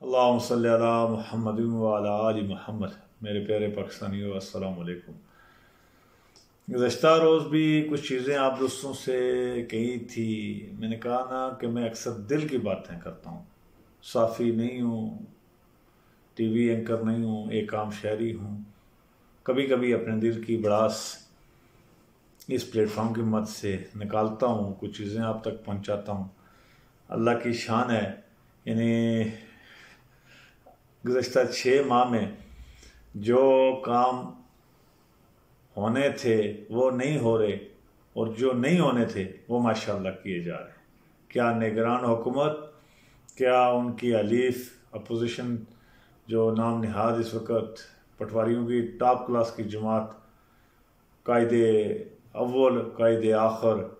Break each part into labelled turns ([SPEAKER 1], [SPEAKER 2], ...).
[SPEAKER 1] अल्लाहुम्मा सल्ली अला मुहम्मद व अला आलि मुहम्मद। मेरे प्यारे पाकिस्तानियों, अस्सलाम वालेकुम। गुज़श्ता रोज़ भी कुछ चीज़ें आप दोस्तों से कही थी। मैंने कहा ना कि मैं अक्सर दिल की बातें करता हूँ, साफ़ी नहीं हूँ, टीवी एंकर नहीं हूँ, एक आम शहरी हूँ। कभी कभी अपने दिल की भड़ास इस प्लेटफॉर्म की मदद से निकालता हूँ, कुछ चीज़ें आप तक पहुँचाता हूँ। अल्लाह की शान है। यानी गुज़श्ता 6 माह में जो काम होने थे वो नहीं हो रहे, और जो नहीं होने थे वो माशाअल्लाह किए जा रहे हैं। क्या निगरान हुकूमत, क्या उनकी अलीफ अपोजिशन जो नाम निहाद इस वक्त पटवारियों की टॉप क्लास की जमात, कायदे अव्वल कायदे आखिर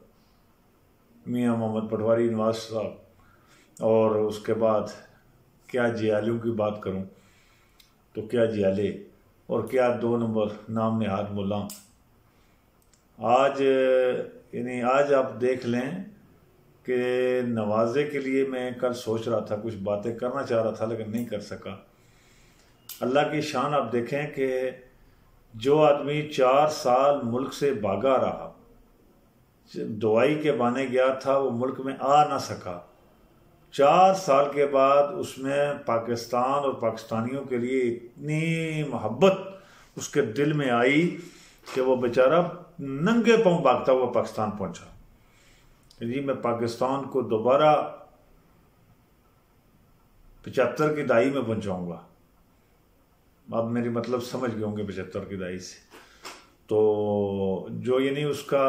[SPEAKER 1] मियाँ मोहम्मद पटवारी नवाज साहब, और उसके बाद क्या जियालियों की बात करूं तो क्या जियाले, और क्या 2 नंबर नाम निहाद मुल्ला। आज आप देख लें कि नवाजे के लिए मैं कल सोच रहा था, कुछ बातें करना चाह रहा था लेकिन नहीं कर सका। अल्लाह की शान आप देखें कि जो आदमी 4 साल मुल्क से भागा रहा, दवाई के बहाने गया था, वो मुल्क में आ ना सका। 4 साल के बाद उसमें पाकिस्तान और पाकिस्तानियों के लिए इतनी मोहब्बत उसके दिल में आई कि वो बेचारा नंगे पांव भागता हुआ पाकिस्तान पहुंचा। जी मैं पाकिस्तान को दोबारा 75 की दहाई में पहुंचाऊंगा। अब मेरी मतलब समझ गए होंगे 75 की दहाई से। तो जो ये नहीं, उसका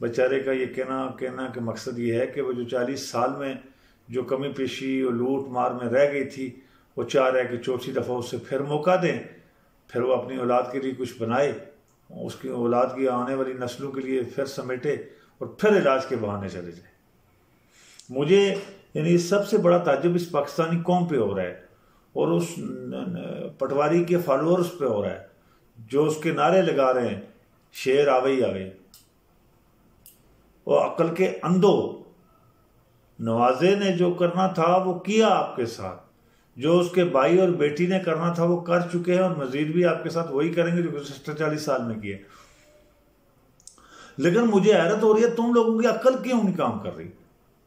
[SPEAKER 1] बेचारे का ये कहना कि मकसद ये है कि वो जो 40 साल में जो कमी पेशी और लूट मार में रह गई थी, वो चाह रहा है कि चौथी दफ़ा उसे फिर मौका दें, फिर वो अपनी औलाद के लिए कुछ बनाए, उसकी औलाद की आने वाली नस्लों के लिए फिर समेटे और फिर इलाज के बहाने चले जाए। मुझे यानी सबसे बड़ा ताज्जुब इस पाकिस्तानी कौम पे हो रहा है और उस पटवारी के फॉलोअर्स पे हो रहा है जो उसके नारे लगा रहे हैं, शेर आवे ही आवे। और अक्ल के अंधो, नवाजे ने जो करना था वो किया आपके साथ, जो उसके भाई और बेटी ने करना था वो कर चुके हैं, और मजीद भी आपके साथ वही करेंगे जो गुज़श्ता 40 साल में किए। लेकिन मुझे हैरत हो रही है, तुम लोगों की अक्ल क्यों नहीं काम कर रही?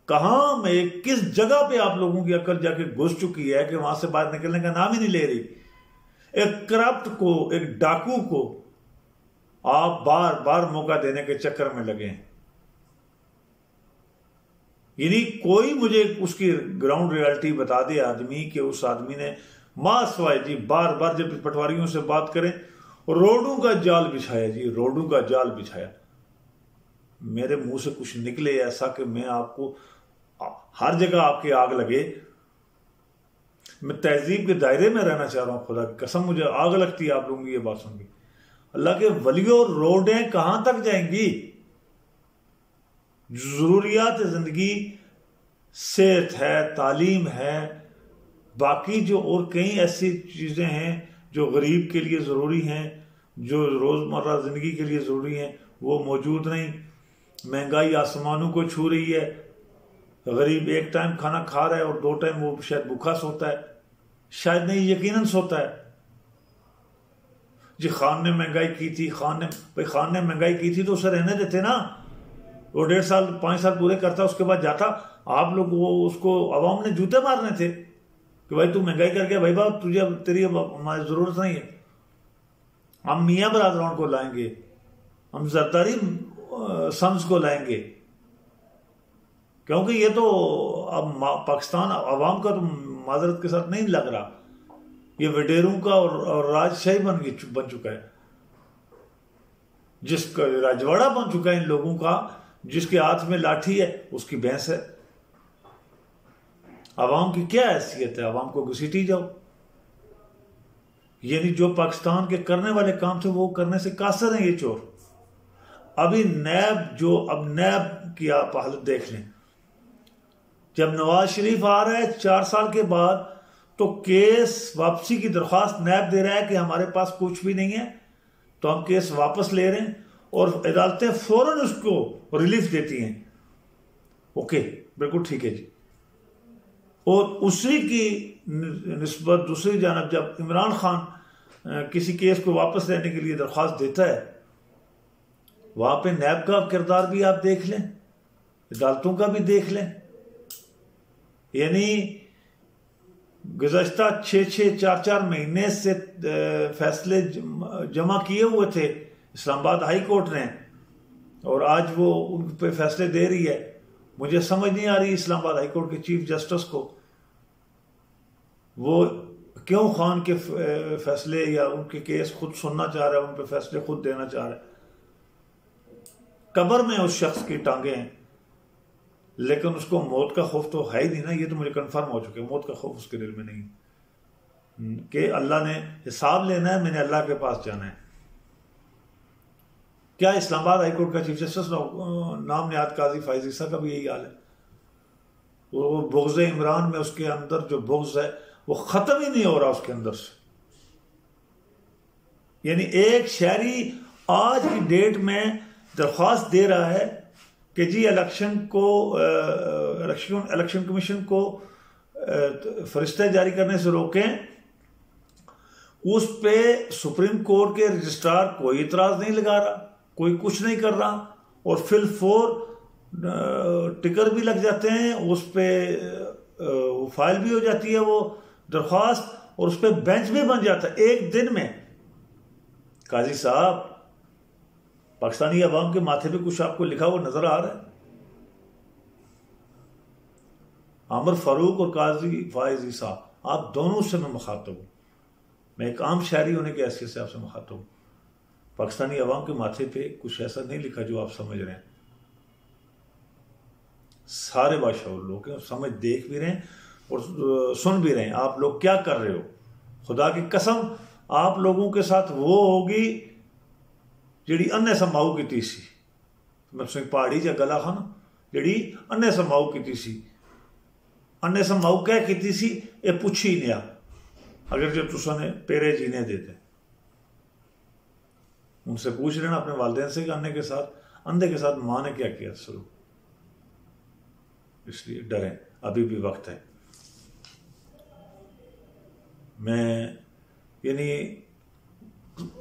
[SPEAKER 1] कहां में किस जगह पे आप लोगों की अक्ल जाके घुस चुकी है कि वहां से बाहर निकलने का नाम ही नहीं ले रही? एक करप्ट को, एक डाकू को आप बार बार मौका देने के चक्कर में लगे हैं। यानी कोई मुझे उसकी ग्राउंड रियलिटी बता दे आदमी कि उस आदमी ने मासवाए जी बार बार जब पटवारियों से बात करें, रोडों का जाल बिछाया जी, रोडों का जाल बिछाया। मेरे मुंह से कुछ निकले ऐसा कि मैं आपको हर जगह आपकी आग लगे। मैं तहजीब के दायरे में रहना चाह रहा हूं, खुदा की कसम मुझे आग लगती है आप लोगों की ये बात सुन के। अल्लाह के वलियों, रोडें कहां तक जाएंगी? जरूरियात जिंदगी, सेहत है, तालीम है, बाकी जो और कई ऐसी चीजें हैं जो गरीब के लिए जरूरी हैं, जो रोजमर्रा जिंदगी के लिए जरूरी हैं, वो मौजूद नहीं। महंगाई आसमानों को छू रही है। गरीब एक टाइम खाना खा रहा है और 2 टाइम वो शायद भूखा सोता है, शायद नहीं यकीनन सोता है। जी खान ने महंगाई की थी, खान ने महंगाई की थी तो उसे रहने देते ना। वो 1.5 साल 5 साल पूरे करता, उसके बाद जाता। आप लोग वो उसको अवाम ने जूते मारने थे कि भाई तू महंगाई कर गया, भाई बाप तुझे तेरी हमारी जरूरत नहीं है। हम मियाँ बरादरान को लाएंगे, हम जरदारी सन्स को लाएंगे, क्योंकि ये तो अब पाकिस्तान अवाम का तो माजरत के साथ नहीं लग रहा, ये वडेरों का और राजशाही बन चुका है, जिसका राजवाड़ा बन चुका है इन लोगों का। जिसके हाथ में लाठी है उसकी भैंस है। अवाम की क्या हैसियत है? अवाम को घसीटी जाओ। यानी जो पाकिस्तान के करने वाले काम थे वो करने से कासर हैं ये चोर। अभी अब नैब की आप हालत देख लें। जब नवाज शरीफ आ रहा है 4 साल के बाद, तो केस वापसी की दरख्वास्त नैब दे रहा है कि हमारे पास कुछ भी नहीं है, तो हम केस वापस ले रहे हैं, और अदालतें फौरन उसको रिलीफ देती हैं। ओके, बिल्कुल ठीक है जी। और उसी की निस्बत दूसरी जानब जब इमरान खान किसी केस को वापस लेने के लिए दरख्वास्त देता है, वहां पे नैब का किरदार भी आप देख लें, अदालतों का भी देख लें। यानी गुज़श्ता 6-4 महीने से फैसले जमा किए हुए थे इस्लामाबाद हाई कोर्ट ने, और आज वो उन पे फैसले दे रही है। मुझे समझ नहीं आ रही इस्लामाबाद हाई कोर्ट के चीफ जस्टिस को, वो क्यों खान के फैसले या उनके केस खुद सुनना चाह रहा है, उन पे फैसले खुद देना चाह रहा है। कब्र में उस शख्स की टांगे हैं, लेकिन उसको मौत का खौफ तो है ही नहीं ना। ये तो मुझे कंफर्म हो चुके, मौत का खौफ उसके दिल में नहीं कि अल्लाह ने हिसाब लेना है, मैंने अल्लाह के पास जाना है। क्या इस्लामाबाद हाई कोर्ट का चीफ जस्टिस नाम निहाद काजी फाइज ईसा का भी यही हाल है? वो बुग़्ज़ इमरान में उसके अंदर जो बुग़्ज़ है वो खत्म ही नहीं हो रहा उसके अंदर से। यानी एक शहरी आज की डेट में दरख्वास्त दे रहा है कि जी इलेक्शन कमीशन को फरिश्ते जारी करने से रोकें, उस पे सुप्रीम कोर्ट के रजिस्ट्रार कोई इतराज नहीं लगा रहा, कोई कुछ नहीं कर रहा, और फिल फोर टिकर भी लग जाते हैं उस पे, वो फाइल भी हो जाती है वो दरख्वास्त, और उस पे बेंच भी बन जाता है एक दिन में। काजी साहब, पाकिस्तानी अवाम के माथे पे कुछ आपको लिखा हुआ नजर आ रहा है? आमिर फारूक और काजी फाइज ईसा, आप दोनों से मैं मुखातब हूं। मैं एक आम शहरी होने की हैसियत से आपसे मुखातब हूं। पाकिस्तानी अवाम के माथे पे कुछ ऐसा नहीं लिखा जो आप समझ रहे हैं। सारे बादशाह लोग हैं, समझ देख भी रहे हैं और सुन भी रहे हैं आप लोग क्या कर रहे हो। खुदा की कसम, आप लोगों के साथ वो होगी जिहड़ी अन्ने समाऊ की सी, मतलब सिंह पहाड़ी या गला खान जिहड़ी अन्ने समाऊ की सी। अन्ने समाऊ क्या की सी, ये पुछी नहीं आ, अगर जो तुसाने पेरे जीने देते उनसे पूछ लेना अपने वालिदैन से कि अंधे के साथ माँ ने क्या किया शुरू। इसलिए डरें, अभी भी वक्त है। मैं यानी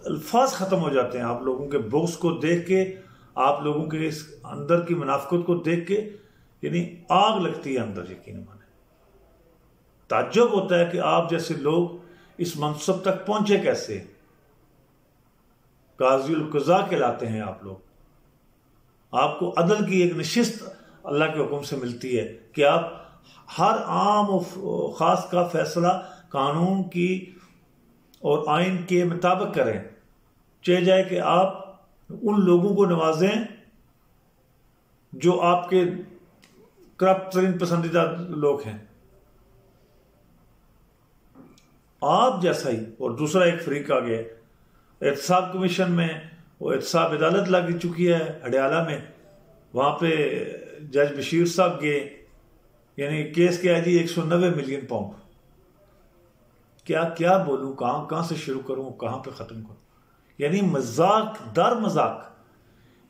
[SPEAKER 1] अल्फाज ख़त्म हो जाते हैं आप लोगों के बुग़्ज़ को देख के, आप लोगों के इस अंदर की मुनाफ़िक़त को देख के, यानी आग लगती है अंदर। यकीन माने ताज्जुब होता है कि आप जैसे लोग इस मनसब तक पहुंचे कैसे। काज़ीउल क़ज़ा कहलाते हैं आप लोग। आपको अदल की एक नशिस्त अल्लाह के हुक्म से मिलती है कि आप हर आम और ख़ास का फैसला कानून की और आइन के मुताबिक करें। चाहे जाए कि आप उन लोगों को नवाजें जो आपके करप्ट तरीन पसंदीदा लोग हैं, आप जैसा ही। और दूसरा एक फरीक आ गया एहतसाब कमीशन में, वो एहतसाब अदालत लग चुकी है हडियाला में, वहां पे जज बशीर साहब गए। यानी केस क्या है जी, 190 मिलियन पाउंड। क्या क्या बोलूं, कहां से शुरू करूं, कहां पे खत्म करूं। यानी मजाक दर मजाक,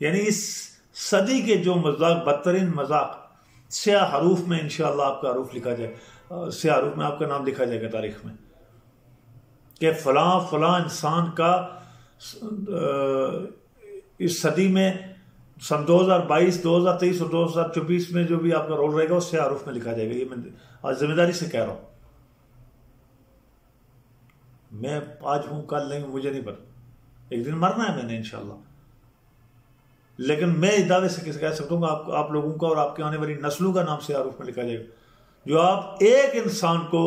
[SPEAKER 1] यानी इस सदी के जो मजाक, बदतरीन मजाक, स्याह हरूफ में इंशाअल्लाह आपका हरूफ लिखा जाए, स्याह हरूफ में आपका नाम लिखा जाएगा तारीख में कि फलां इंसान का इस सदी में सन 2022, 2023 और 2024 में जो भी आपका रोल रहेगा वो स्याह हरूफ में लिखा जाएगा। ये मैं आज जिम्मेदारी से कह रहा हूं। मैं आज हूं, कल नहीं, मुझे नहीं पता, एक दिन मरना है मैंने इंशाअल्लाह। लेकिन मैं इस दावे से कह सकता हूँ आप लोगों का और आपके आने वाली नस्लों का नाम स्याह हरूफ में लिखा जाएगा। जो आप एक इंसान को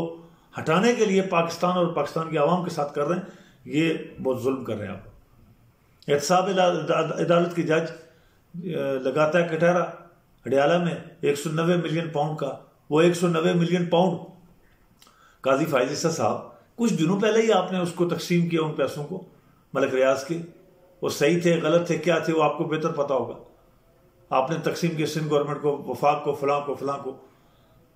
[SPEAKER 1] हटाने के लिए पाकिस्तान और पाकिस्तान की आवाम के साथ कर रहे हैं, ये बहुत जुल्म कर रहे हैं आप। एहतसाब अदालत की जज लगाता है कटहरा हडियाला में 190 मिलियन पाउंड का। वो 190 मिलियन पाउंड काजी फाइज ईसा साहब कुछ दिनों पहले ही आपने उसको तकसीम किया, उन पैसों को मलिक रियाज के। वो सही थे, गलत थे, क्या थे, वो आपको बेहतर पता होगा। आपने तकसीम किया सिंध गवर्नमेंट को, वफाक को, फलां को।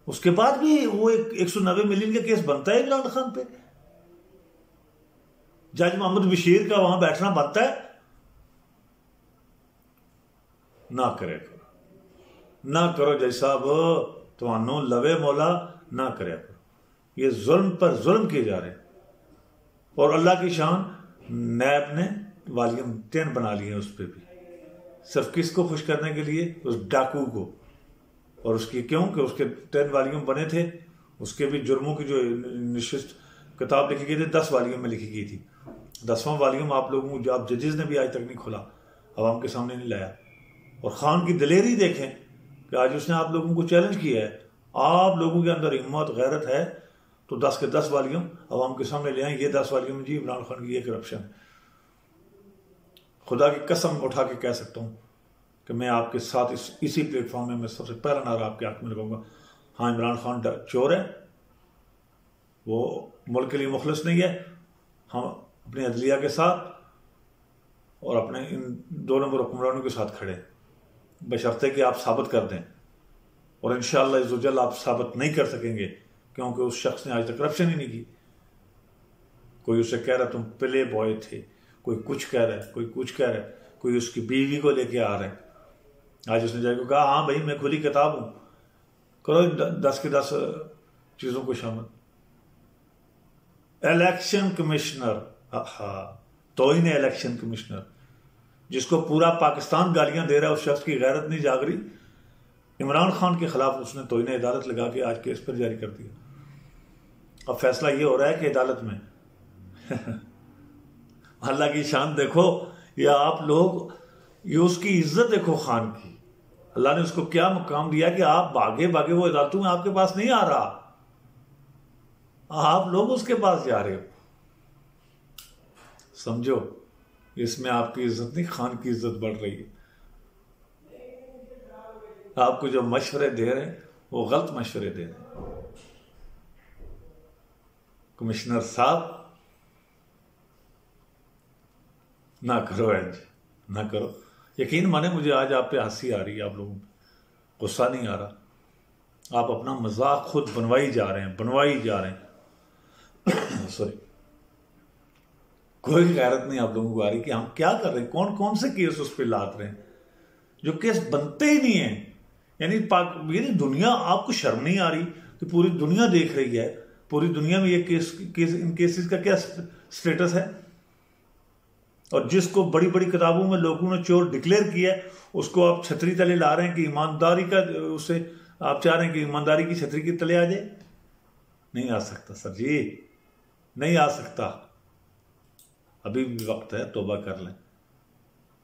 [SPEAKER 1] उसके बाद भी वो 190 मिलियन का केस बनता है इमरान खान पे। जज मोहम्मद बशीर का वहां बैठना बनता है। ना करो जज साहब, तुहानू लवे मौला ना करे करो। ये जुल्म पर जुल्म किए जा रहे हैं। और अल्लाह की शान, नैब ने वॉल्यूम 10 बना लिए उस पर भी, सिर्फ किसको खुश करने के लिए, उस डाकू को। और उसकी क्यों कि उसके 10 वॉल्यूम बने थे, उसके भी जुर्मों की जो निश्चित किताब लिखी गई थी 10 वॉल्यूम में लिखी गई थी। 10वां वॉल्यूम आप लोगों को, आप जजेस ने भी आज तक नहीं खोला, आवाम के सामने नहीं लाया। और खान की दिलेरी देखें कि आज उसने आप लोगों को चैलेंज किया है, आप लोगों के अंदर हिम्मत गैरत है तो 10 के 10 वॉल्यूम आवाम के सामने ले आए। ये 10 वॉल्यूम जी इमरान खान की ये करप्शन है। खुदा की कसम उठा के कह सकता हूँ कि मैं आपके साथ इसी प्लेटफॉर्म में मैं सबसे पहला नारा आपके हाथ में लगाऊंगा। हाँ, इमरान खान चोर है, वो मुल्क के लिए मुखलिस नहीं है। हम अपने अदलिया के साथ और अपने इन 2 नंबर हुक्मरानों के साथ खड़े, बशर्ते कि आप साबित कर दें। और इंशाअल्लाह इज़्ज़ुजल आप साबित नहीं कर सकेंगे, क्योंकि उस शख्स ने आज तक करप्शन ही नहीं की। कोई उसे कह रहा तुम प्ले बॉय थे, कोई कुछ कह रहा है, कोई कुछ कह रहा है, कोई उसकी बीवी को लेके आ रहा है। आज उसने जाकर कहा हाँ भाई मैं खुली किताब हूं, करो 10 के 10 चीजों को शामिल। इलेक्शन कमिश्नर, तौहीन इलेक्शन कमिश्नर, जिसको पूरा पाकिस्तान गालियां दे रहा है, उस शख्स की गैरत नहीं जाग रही। इमरान खान के खिलाफ उसने तौहीन अदालत लगा के आज केस पर जारी कर दिया। अब फैसला ये हो रहा है कि अदालत में अल्लाह की शान देखो, या आप लोग ये उसकी इज्जत देखो खान की। अल्लाह ने उसको क्या मुकाम दिया कि आप भागे भागे वो अदालतों में आपके पास नहीं आ रहा, आप लोग उसके पास जा रहे हो। समझो, इसमें आपकी इज्जत नहीं, खान की इज्जत बढ़ रही है। आपको जो मशवरे दे रहे हैं वो गलत मशवरे दे रहे हैं। कमिश्नर साहब ना करो एंज, ना करो। यकीन माने मुझे आज आप पे हंसी आ रही है, आप लोगों पे गुस्सा नहीं आ रहा। आप अपना मजाक खुद बनवाई जा रहे हैं सॉरी। कोई गैरत नहीं आप लोगों को आ रही कि हम क्या कर रहे हैं, कौन कौन से केस उस पर लाद रहे हैं जो केस बनते ही नहीं है। यानी ये दुनिया, आपको शर्म नहीं आ रही कि पूरी दुनिया देख रही है, पूरी दुनिया में ये केस इन केसेस का क्या स्टेटस है। और जिसको बड़ी बड़ी किताबों में लोगों ने चोर डिक्लेयर किया है, उसको आप छतरी तले ला रहे हैं कि ईमानदारी का, उससे आप चाह रहे हैं कि ईमानदारी की छतरी के तले आ जाए। नहीं आ सकता सर जी, नहीं आ सकता। अभी भी वक्त है, तौबा कर लें,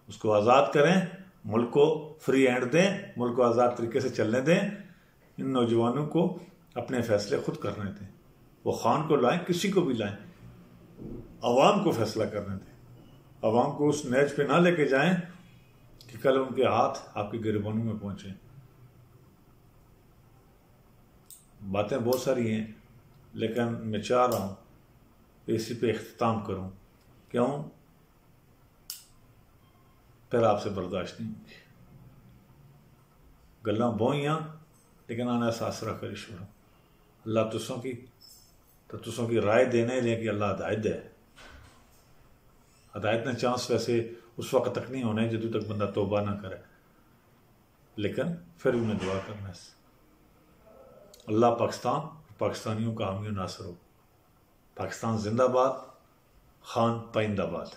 [SPEAKER 1] उसको आज़ाद करें, मुल्क को फ्री हैंड दें, मुल्क को आज़ाद तरीके से चलने दें। इन नौजवानों को अपने फैसले खुद करने दें। वो खान को लाएं, किसी को भी लाएं, अवाम को फैसला करने दें। अवाम को उस नैज पे ना लेके जाएं कि कल उनके हाथ आपके गिरबानों में पहुंचे। बातें बहुत सारी हैं, लेकिन मैं चाह रहा हूं कि इसी पे इख्तिताम करूं। क्यों? फिर आपसे बर्दाश्त नहीं होगी। गल्लां बोइयां, लेकिन आना सासरा कर ईश्वर अल्लाह तुसों की राय देने लें कि अल्लाह हिदायत दे। हिदायत ने चांस वैसे उस वक्त तक नहीं होने जदों तक बंदा तौबा ना करे, लेकिन फिर भी मैं दुआ करना। अल्लाह पाकिस्तानियों का हामी नासर हो। पाकिस्तान जिंदाबाद, खान पाइंदाबाद।